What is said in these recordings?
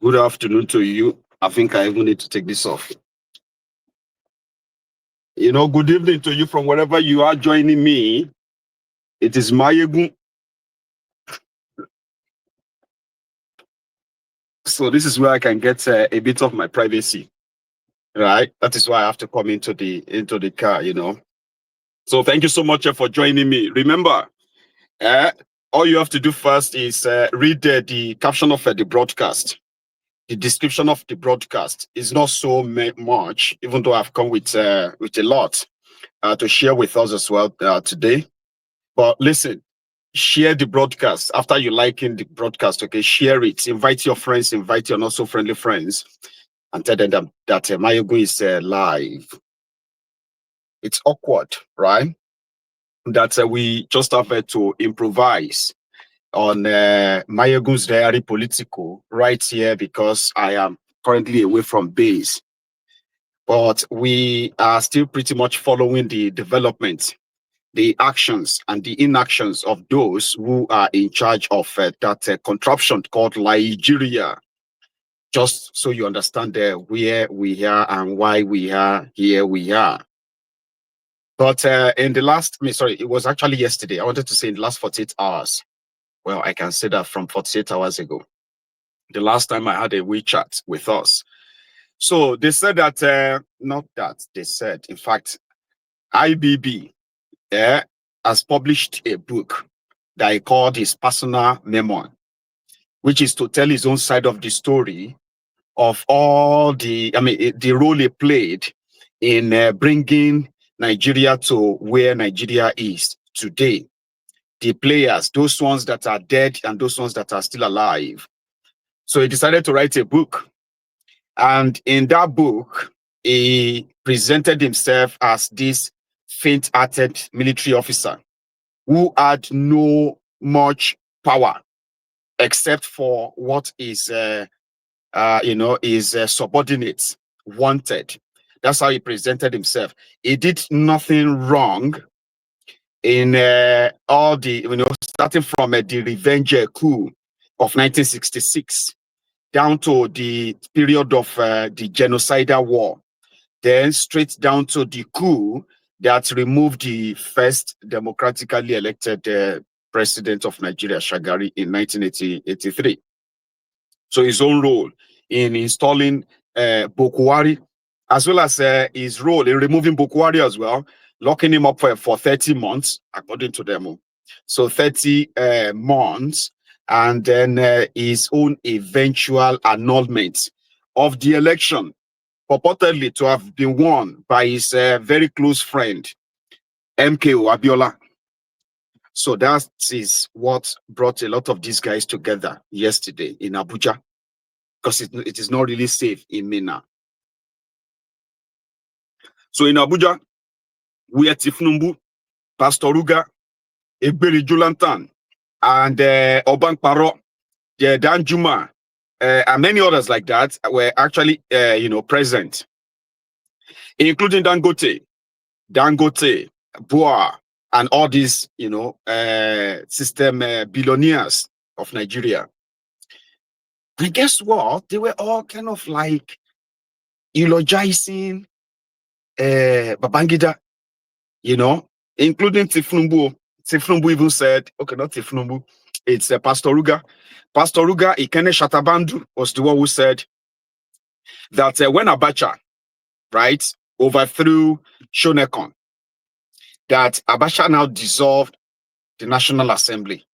Good afternoon to you. I think I even need to take this off. Good evening to you from wherever you are joining me. It is Mayegun. So this is where I can get a bit of my privacy, right? That is why I have to come into the car, So thank you so much for joining me. Remember, all you have to do first is read the caption of the broadcast. The description of the broadcast is not so much, even though I've come with a lot to share with us as well today. But listen, share the broadcast after you liking the broadcast. Okay, share it. Invite your friends. Invite your not so friendly friends, and tell them that Mayogu is live. It's awkward, right? That we just have to improvise on Mayogu's Diary Political right here because I am currently away from base. But we are still pretty much following the development, the actions and the inactions of those who are in charge of that contraption called Nigeria. Just so you understand where we are and why we are here we are. But it was actually yesterday. I wanted to say in the last 48 hours. Well, I can say that from 48 hours ago. The last time I had a WeChat with us. So they said that, not that, they said, in fact, IBB has published a book that he called his personal Memo, which is to tell his own side of the story of all the role he played in bringing Nigeria to where Nigeria is today. The players, those ones that are dead and those ones that are still alive. So he decided to write a book. And in that book, he presented himself as this faint-hearted military officer who had no much power except for what his subordinates wanted. That's how he presented himself. He did nothing wrong in all the, starting from the revenge coup of 1966 down to the period of the genocidal war, then straight down to the coup that removed the first democratically elected president of Nigeria, Shagari, in 1983. So his own role in installing Bokwari, as well as his role in removing Bokwari as well, locking him up for 30 months, according to them. So 30 months, and then his own eventual annulment of the election, purportedly to have been won by his very close friend, MKO Abiola. So that is what brought a lot of these guys together yesterday in Abuja, because it is not really safe in Mina. So in Abuja, we are Tifnumbu, Pastor RUGA, Egberi Julantan, and Obang Paro, Dan Juma, and many others like that were actually, present, including Dangote, Boa, and all these, system billionaires of Nigeria. And guess what? They were all kind of like eulogizing Babangida, including Tifnumbu. Tifnumbu even said, okay, not Tifnumbu, it's Pastor RUGA. Pastor RUGA Ikene Shatabandu was the one who said that when Abacha, right, overthrew Shonekon, that Abacha now dissolved the National Assembly,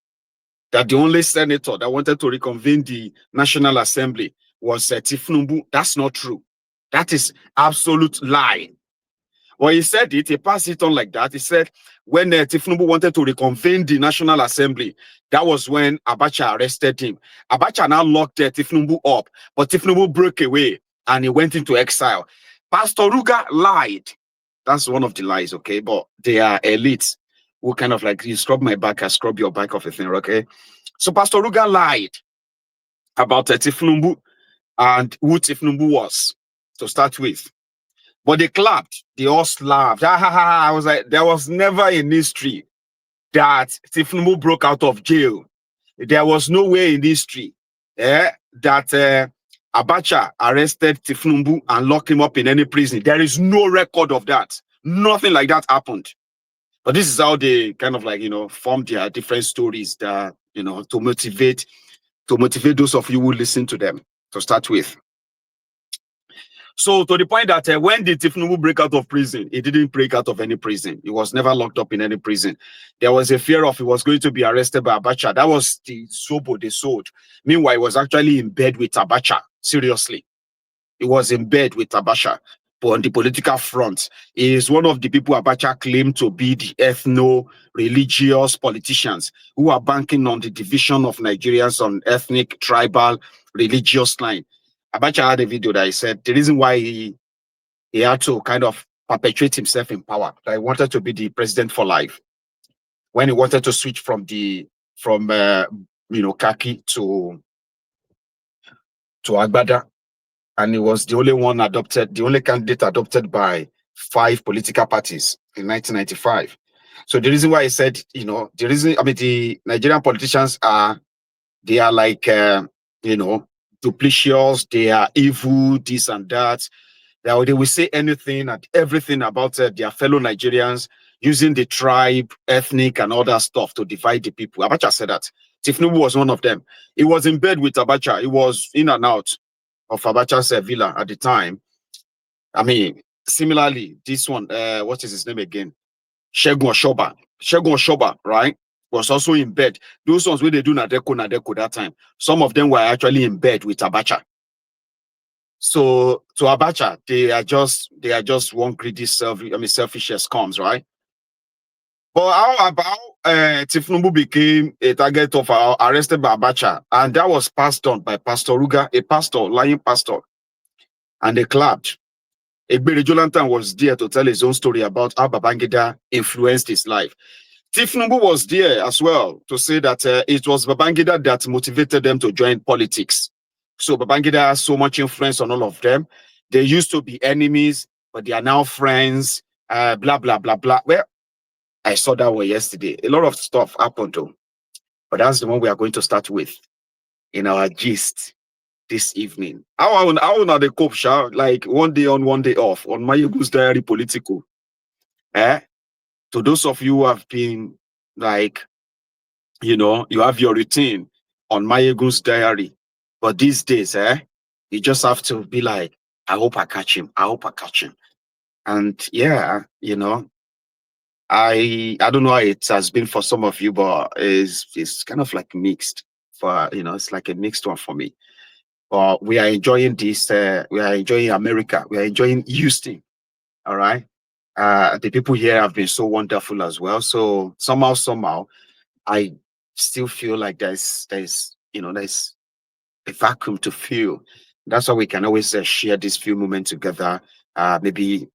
that the only senator that wanted to reconvene the National Assembly was Tifnumbu. That's not true. That is absolute lie. When he said it, he passed it on like that. He said when Tifnumbu wanted to reconvene the National Assembly, that was when Abacha arrested him. Abacha now locked Tifnumbu up, but Tifnumbu broke away and he went into exile. Pastor RUGA lied. That's one of the lies, okay? But they are elites who kind of like, you scrub my back, I scrub your back of a thing, okay? So Pastor RUGA lied about Tifnumbu and who Tifnumbu was to start with. But they clapped, they all laughed. I was like, there was never in history that Tifnumbu broke out of jail. There was no way in history that Abacha arrested Tifnumbu and locked him up in any prison. There is no record of that. Nothing like that happened. But this is how they kind of like, form their different stories that, to motivate those of you who listen to them to start with. So to the point that when did Tifnumbu break out of prison? He didn't break out of any prison. He was never locked up in any prison. There was a fear of he was going to be arrested by Abacha. That was the zobo they sold. Meanwhile, he was actually in bed with Abacha. Seriously. He was in bed with Abacha. But on the political front, he is one of the people Abacha claimed to be the ethno-religious politicians who are banking on the division of Nigerians on ethnic, tribal, religious line. Abacha had a video that he said the reason why he had to kind of perpetuate himself in power, that he wanted to be the president for life. When he wanted to switch from Kaki to Agbada, and he was the only candidate adopted by 5 political parties in 1995. So the reason why he said, the Nigerian politicians they are like, duplicitous, they are evil, this and that. They will say anything and everything about their fellow Nigerians, using the tribe, ethnic, and all that stuff to divide the people. Abacha said that. Tifnumbu was one of them. He was in bed with Abacha. He was in and out of Abacha's villa at the time. I mean, similarly, this one, what is his name again? Segun Oshoba, right? Was also in bed. Those ones where they do Nadeko that time. Some of them were actually in bed with Abacha. So to Abacha, they are just one greedy selfish scums, right? But how about Tifnumbu became a target of arrested by Abacha, and that was passed on by Pastor RUGA, a pastor, lying pastor, and they clapped. Egbere Jolantan was there to tell his own story about how Babangida influenced his life. Tifnumbu was there as well to say that it was Babangida that motivated them to join politics. So Babangida has so much influence on all of them. They used to be enemies, but they are now friends, blah, blah, blah, blah. Well, I saw that one yesterday. A lot of stuff happened though. But that's the one we are going to start with in our gist this evening. How are the cope, like one day on, one day off on Mayegun's Diary Political? To those of you who have been like, you have your routine on Mayegun's Diary, but these days, you just have to be like, I hope I catch him. I hope I catch him. And yeah, I don't know how it has been for some of you, but it's kind of like mixed. It's like a mixed one for me. But we are enjoying this. We are enjoying America. We are enjoying Houston. All right. The people here have been so wonderful as well. So somehow, I still feel like there's a vacuum to fill. That's why we can always share these few moments together. Maybe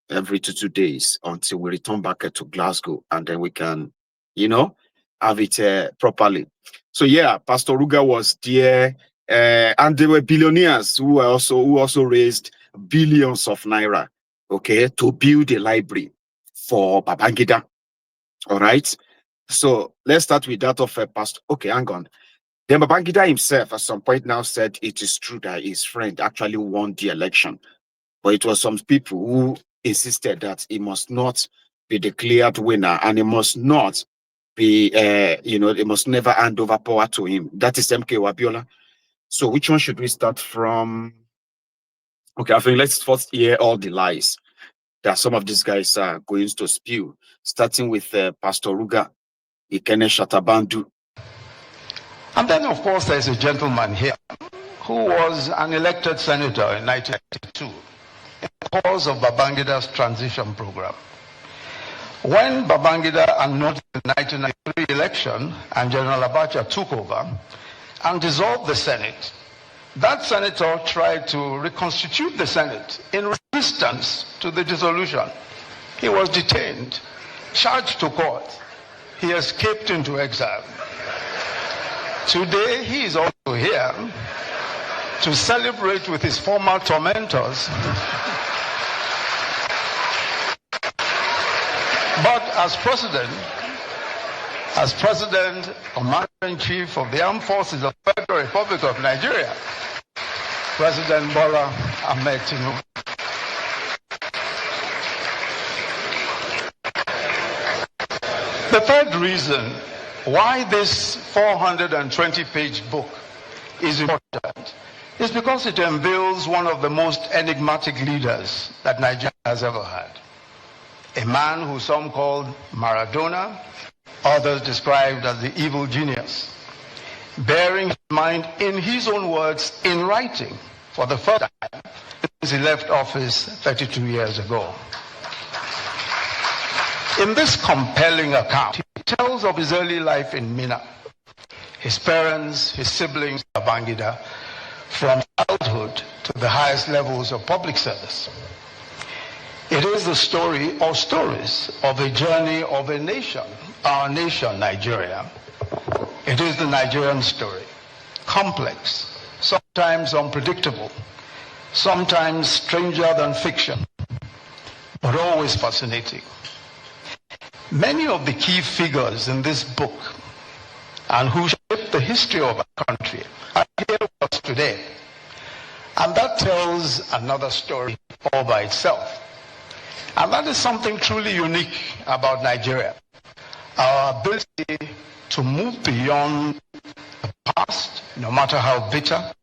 every 2 days until we return back to Glasgow, and then we can, have it properly. So yeah, Pastor RUGA was there, and there were billionaires who also raised billions of naira, okay, to build a library for Babangida. All right. So let's start with that of Pastor. Okay, hang on. Then Babangida himself, at some point now, said it is true that his friend actually won the election, but it was some people who insisted that he must not be declared winner, and he must not be, they must never hand over power to him. That is MKO Abiola. So which one should we start from? Okay, I think let's first hear all the lies that some of these guys are going to spew, starting with Pastor RUGA, Ikene Shatabandu. And then, of course, there's a gentleman here who was an elected senator in 1992 in the course of Babangida's transition program. When Babangida annulled the 1993 election and General Abacha took over and dissolved the Senate, that senator tried to reconstitute the Senate in resistance to the dissolution. He was detained, charged to court. He escaped into exile. Today, he is also here to celebrate with his former tormentors. But as President, Commander-in-Chief of the Armed Forces of the Federal Republic of Nigeria, President Bola Ahmed Tinubu. The third reason why this 420-page book is important is because it unveils one of the most enigmatic leaders that Nigeria has ever had. A man who some called Maradona, others described as the evil genius, bearing in mind, in his own words, in writing, for the first time since he left office 32 years ago. In this compelling account, he tells of his early life in Mina, his parents, his siblings, Babangida, from childhood to the highest levels of public service. It is the story or stories of a journey of a nation, our nation, Nigeria. It is the Nigerian story, complex, sometimes unpredictable, sometimes stranger than fiction, but always fascinating. Many of the key figures in this book and who shaped the history of our country are here with us today. And that tells another story all by itself. And that is something truly unique about Nigeria. Our ability to move beyond the past, no matter how bitter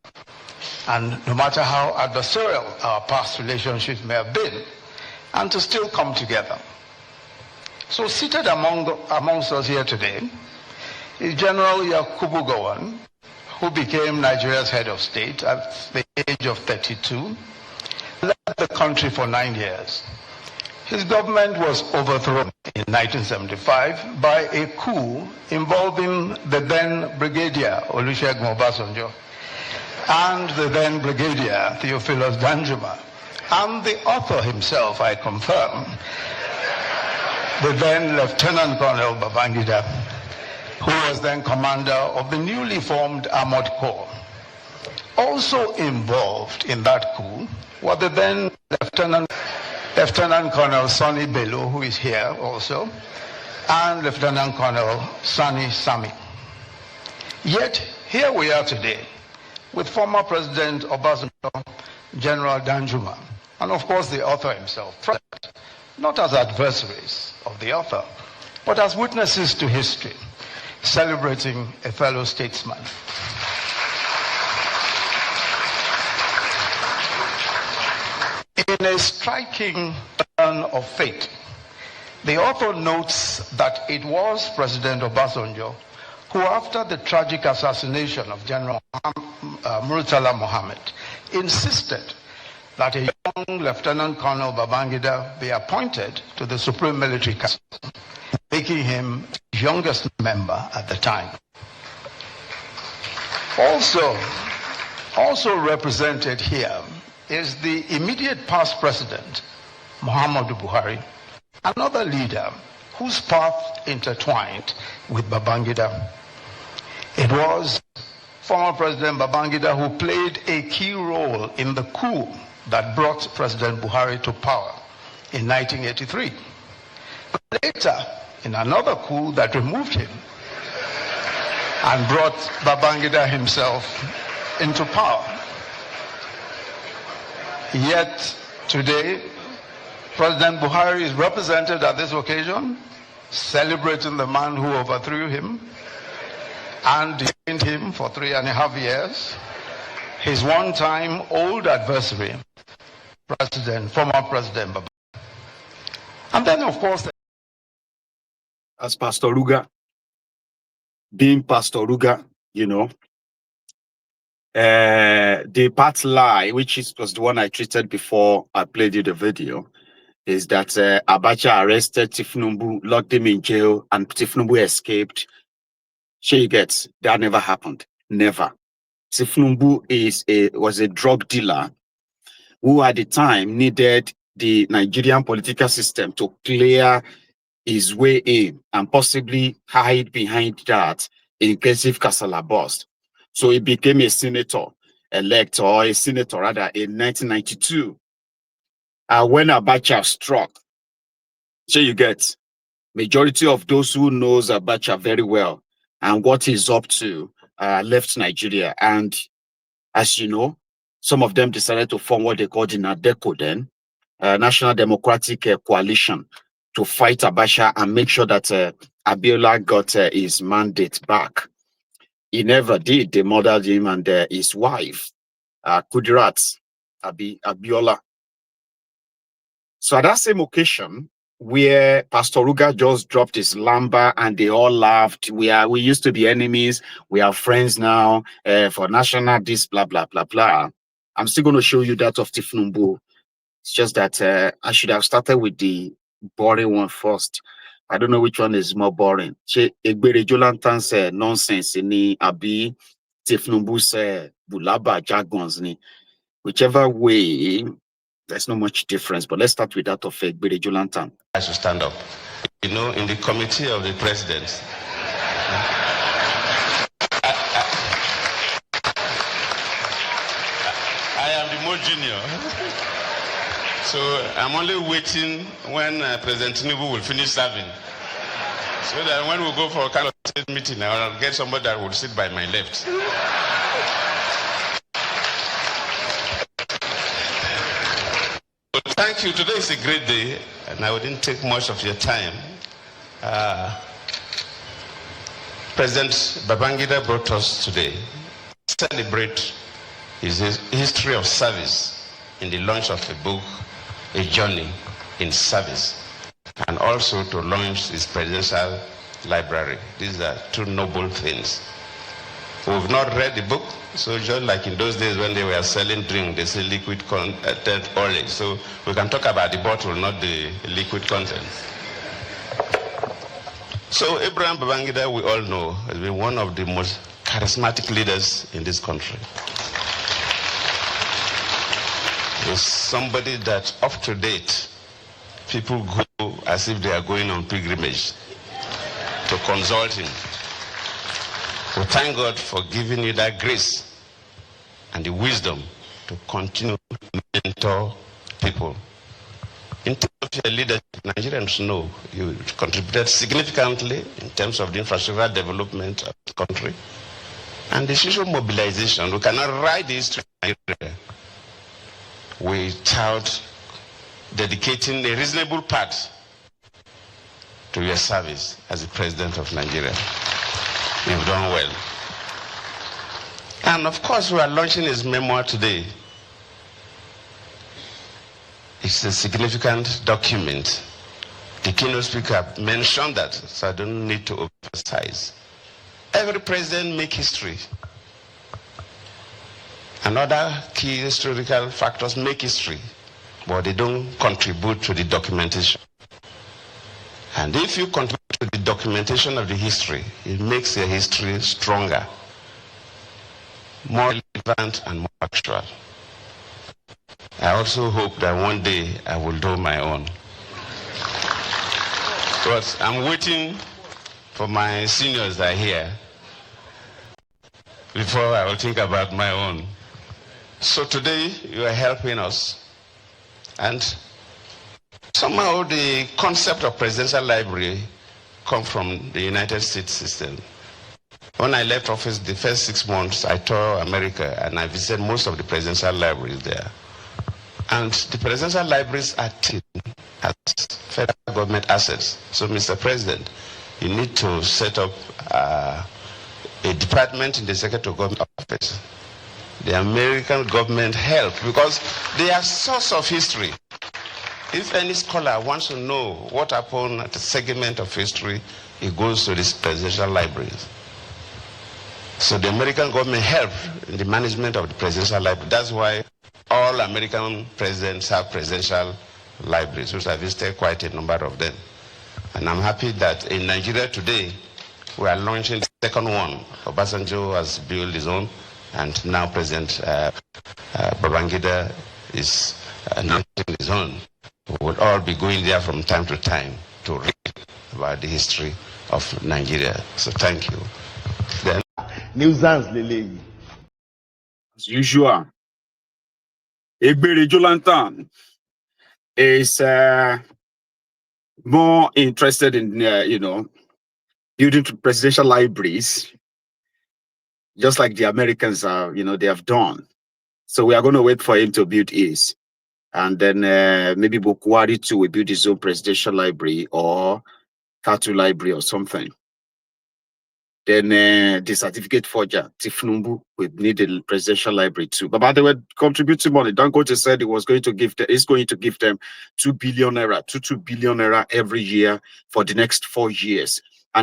and no matter how adversarial our past relationships may have been, and to still come together. So seated amongst us here today is General Yakubu Gowon, who became Nigeria's head of state at the age of 32, led the country for 9 years. His government was overthrown in 1975 by a coup involving the then Brigadier Olusegun Obasanjo and the then Brigadier Theophilus Danjuma, and the author himself, I confirm, the then Lieutenant Colonel Babangida, who was then commander of the newly formed Armored Corps. Also involved in that coup were the then Lieutenant Colonel Sonny Bello, who is here also, and Lieutenant Colonel Sani Sami. Yet, here we are today with former President Obasanjo, General Danjuma, and of course the author himself, not as adversaries of the author, but as witnesses to history, celebrating a fellow statesman. In a striking turn of fate, the author notes that it was President Obasanjo who, after the tragic assassination of General Murtala Mohammed, insisted that a young Lieutenant Colonel Babangida be appointed to the Supreme Military Council, making him the youngest member at the time. Also represented here is the immediate past president, Muhammadu Buhari, another leader whose path intertwined with Babangida. It was former President Babangida who played a key role in the coup that brought President Buhari to power in 1983. But later, in another coup that removed him and brought Babangida himself into power. Yet today, President Buhari is represented at this occasion, celebrating the man who overthrew him and detained him for 3.5 years, his one-time old adversary, former President Babangida. And then, of course, as Pastor RUGA, being Pastor RUGA, you know, the part lie, which was the one I treated before I played you the video, is that Abacha arrested Tifnumbu, locked him in jail, and Tifnumbu escaped. She gets that never happened. Never. Tifnumbu was a drug dealer who at the time needed the Nigerian political system to clear his way in and possibly hide behind that in case if Kasala burst. So he became a senator-elect, or a senator rather, in 1992. When Abacha struck, so you get majority of those who knows Abacha very well and what he's up to left Nigeria. And as you know, Some of them decided to form what they called the NADECO then, National Democratic Coalition, to fight Abacha and make sure that Abiola got his mandate back. He never did. They murdered him and his wife, Kudirat Abiola. So at that same occasion, where Pastor RUGA just dropped his lamba and they all laughed. We used to be enemies. We are friends now for national this, blah, blah, blah, blah. I'm still going to show you that of Tifnumbu. It's just that I should have started with the boring one first. I don't know which one is more boring. Egbere Jolantan's nonsense ni Abi Tifnumbu's Bulaba Jagons ni. Whichever way, there's not much difference, but let's start with that of Egbere Jolantan. I should stand up. You know, in the committee of the president, I am the more junior. So I'm only waiting when President Tinubu will finish serving. So that when we go for a kind of state meeting, I'll get somebody that will sit by my left. Thank you. Today is a great day, and I wouldn't take much of your time. President Babangida brought us today to celebrate his history of service in the launch of a book, A Journey in Service, and also to launch his presidential library. These are two noble things. We've not read the book, so just like in those days when they were selling drink, they say liquid content only. So we can talk about the bottle, not the liquid content. So Abraham Babangida, we all know, has been one of the most charismatic leaders in this country. He's somebody that up to date, people go as if they are going on pilgrimage to consult him. We thank God for giving you that grace and the wisdom to continue to mentor people. In terms of your leadership, Nigerians know you contributed significantly in terms of the infrastructural development of the country and the social mobilization. We cannot write the history of Nigeria without dedicating a reasonable part to your service as the President of Nigeria. You've done well. And of course, we are launching his memoir today. It's a significant document. The keynote speaker mentioned that, so I don't need to emphasize. Every president makes history. And other key historical factors make history, but they don't contribute to the documentation. And if you contribute to the documentation of the history, it makes your history stronger, more relevant, and more actual. I also hope that one day I will do my own. But I'm waiting for my seniors that are here before I will think about my own. So today you are helping us, and somehow the concept of presidential library comes from the United States system. When I left office, the first 6 months, I toured America and I visited most of the presidential libraries there. And the presidential libraries are seen as federal government assets. So, Mr. President, you need to set up a department in the Secretary of Government Office. The American government help because they are source of history. If any scholar wants to know what happened at a segment of history, he goes to these presidential libraries. So the American government helped in the management of the presidential library. That's why all American presidents have presidential libraries, which I visited quite a number of them. And I'm happy that in Nigeria today, we are launching the second one. Obasanjo has built his own, and now President Babangida is launching his own. We will all be going there from time to time to read about the history of Nigeria. So thank you. Then, as usual, Egbere Jolantan is more interested in, building presidential libraries, just like the Americans are, they have done. So we are going to wait for him to build his. And then maybe Bokwari too will build his own presidential library or Katu library or something. Then the certificate forger, Tifnumbu, will need a presidential library too. But they were contributing money. Dangote said he was going to give them, he's going to give them 2 billion naira every year for the next 4 years.